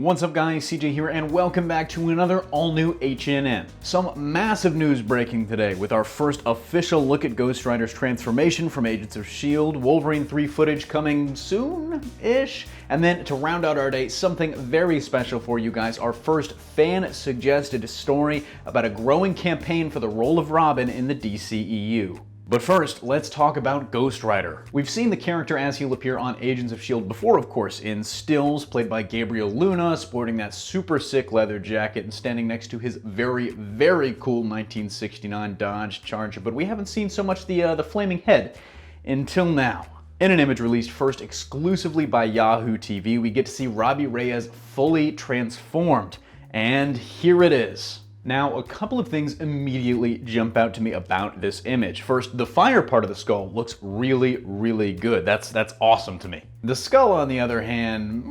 What's up guys, CJ here and welcome back to another all-new HNN. Some massive news breaking today with our first official look at Ghost Rider's transformation from Agents of S.H.I.E.L.D., Wolverine 3 footage coming soon-ish, and then to round out our day, something very special for you guys, our first fan-suggested story about a growing campaign for the role of Robin in the DCEU. But first, let's talk about Ghost Rider. We've seen the character as he'll appear on Agents of S.H.I.E.L.D. before, of course, in stills played by Gabriel Luna, sporting that super sick leather jacket and standing next to his very, very cool 1969 Dodge Charger, but we haven't seen so much the flaming head until now. In an image released first exclusively by Yahoo TV, we get to see Robbie Reyes fully transformed, and here it is. Now, a couple of things immediately jump out to me about this image. First, the fire part of the skull looks really, really good. That's awesome to me. The skull, on the other hand,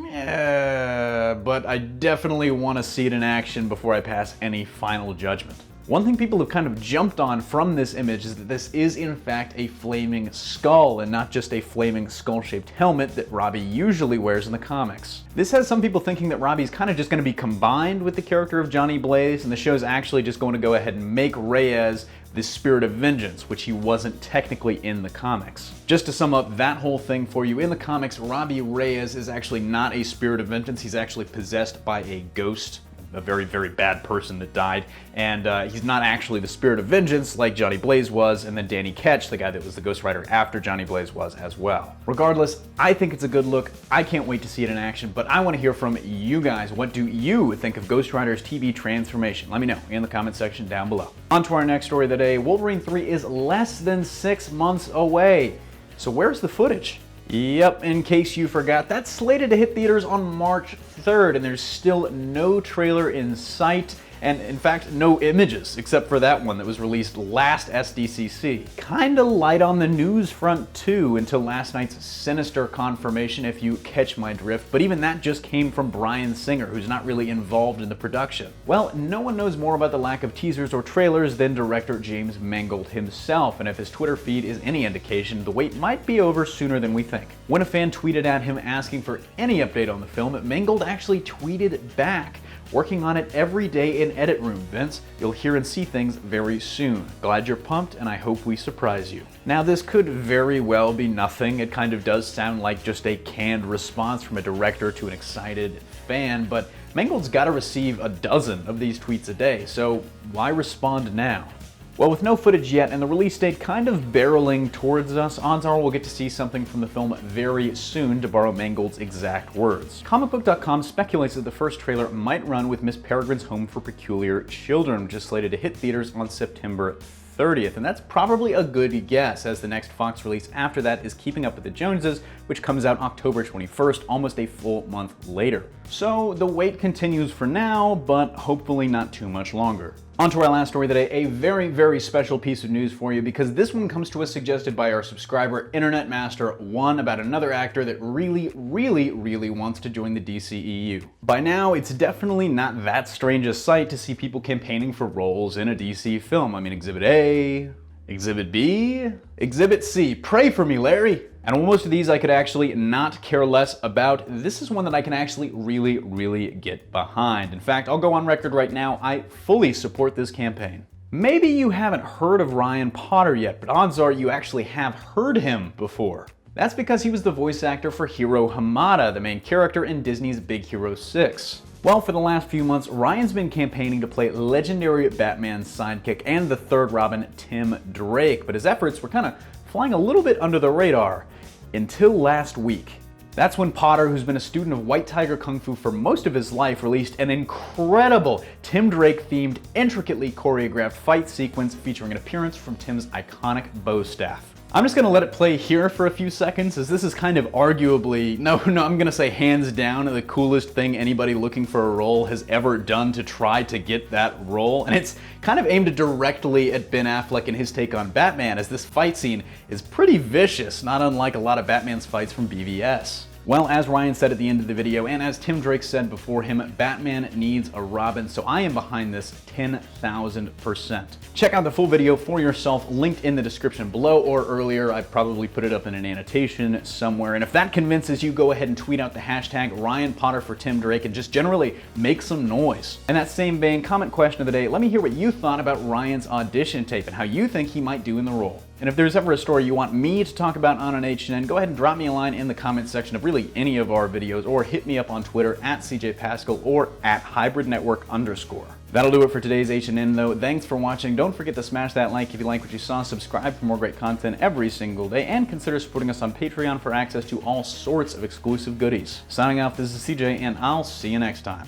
but I definitely want to see it in action before I pass any final judgment. One thing people have kind of jumped on from this image is that this is in fact a flaming skull and not just a flaming skull-shaped helmet that Robbie usually wears in the comics. This has some people thinking that Robbie's kind of just going to be combined with the character of Johnny Blaze, and the show's actually just going to go ahead and make Reyes the Spirit of Vengeance, which he wasn't technically in the comics. Just to sum up that whole thing for you, in the comics, Robbie Reyes is actually not a Spirit of Vengeance. He's actually possessed by a ghost, a very, very bad person that died, and he's not actually the Spirit of Vengeance like Johnny Blaze was, and then Danny Ketch, the guy that was the Ghost Rider after Johnny Blaze was as well. Regardless, I think it's a good look. I can't wait to see it in action, but I want to hear from you guys. What do you think of Ghost Rider's TV transformation? Let me know in the comment section down below. On to our next story of the day. Wolverine 3 is less than 6 months away. So where's the footage? Yep, in case you forgot, that's slated to hit theaters on March 3rd, and there's still no trailer in sight, and in fact, no images, except for that one that was released last SDCC. Kinda light on the news front too, until last night's sinister confirmation, if you catch my drift, but even that just came from Bryan Singer, who's not really involved in the production. Well, no one knows more about the lack of teasers or trailers than director James Mangold himself, and if his Twitter feed is any indication, the wait might be over sooner than we think. When a fan tweeted at him asking for any update on the film, Mangold actually tweeted back, "Working on it every day in edit room, Vince. You'll hear and see things very soon. Glad you're pumped, and I hope we surprise you." Now, this could very well be nothing. It kind of does sound like just a canned response from a director to an excited fan, but Mangold's got to receive a dozen of these tweets a day, so why respond now? Well, with no footage yet and the release date kind of barreling towards us, odds are we'll get to see something from the film very soon, to borrow Mangold's exact words. Comicbook.com speculates that the first trailer might run with Miss Peregrine's Home for Peculiar Children, which is slated to hit theaters on September 30th, and that's probably a good guess, as the next Fox release after that is Keeping Up with the Joneses, which comes out October 21st, almost a full month later. So the wait continues for now, but hopefully not too much longer. On to our last story of the day, a very, very special piece of news for you, because this one comes to us suggested by our subscriber, Internet Master 1, about another actor that really, really, really wants to join the DCEU. By now, it's definitely not that strange a sight to see people campaigning for roles in a DC film. I mean, Exhibit A, Exhibit B, Exhibit C. Pray for me, Larry. And while most of these I could actually not care less about, this is one that I can actually really, really get behind. In fact, I'll go on record right now, I fully support this campaign. Maybe you haven't heard of Ryan Potter yet, but odds are you actually have heard him before. That's because he was the voice actor for Hiro Hamada, the main character in Disney's Big Hero 6. Well, for the last few months, Ryan's been campaigning to play legendary Batman sidekick and the third Robin, Tim Drake, but his efforts were kind of flying a little bit under the radar until last week. That's when Potter, who's been a student of White Tiger Kung Fu for most of his life, released an incredible Tim Drake-themed, intricately choreographed fight sequence featuring an appearance from Tim's iconic bow staff. I'm just gonna let it play here for a few seconds, as this is kind of arguably, I'm gonna say hands down, the coolest thing anybody looking for a role has ever done to try to get that role. And it's kind of aimed directly at Ben Affleck and his take on Batman, as this fight scene is pretty vicious, not unlike a lot of Batman's fights from BVS. Well, as Ryan said at the end of the video, and as Tim Drake said before him, Batman needs a Robin, so I am behind this 10,000%. Check out the full video for yourself, linked in the description below, or earlier, I probably put it up in an annotation somewhere. And if that convinces you, go ahead and tweet out the hashtag Ryan Potter for Tim Drake and just generally make some noise. In that same vein, comment question of the day, let me hear what you thought about Ryan's audition tape and how you think he might do in the role. And if there's ever a story you want me to talk about on an H&N, go ahead and drop me a line in the comments section of really any of our videos, or hit me up on Twitter at CJ Paschall or at hybridnetwork_. That'll do it for today's H&N though. Thanks for watching. Don't forget to smash that like if you like what you saw, subscribe for more great content every single day, and consider supporting us on Patreon for access to all sorts of exclusive goodies. Signing off, this is CJ, and I'll see you next time.